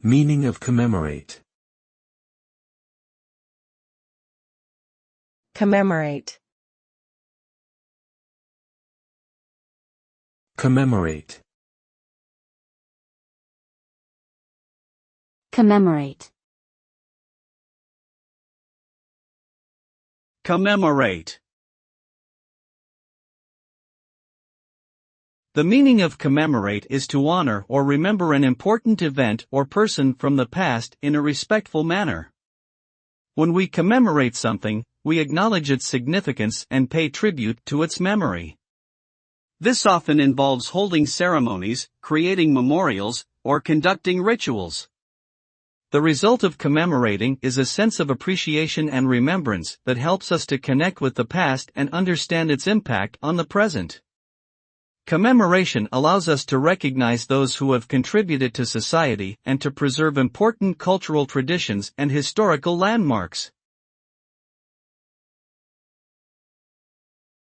Meaning of commemorate. Commemorate. Commemorate. Commemorate. Commemorate. The meaning of commemorate is to honor or remember an important event or person from the past in a respectful manner. When we commemorate something, we acknowledge its significance and pay tribute to its memory. This often involves holding ceremonies, creating memorials, or conducting rituals. The result of commemorating is a sense of appreciation and remembrance that helps us to connect with the past and understand its impact on the present. Commemoration allows us to recognize those who have contributed to society and to preserve important cultural traditions and historical landmarks.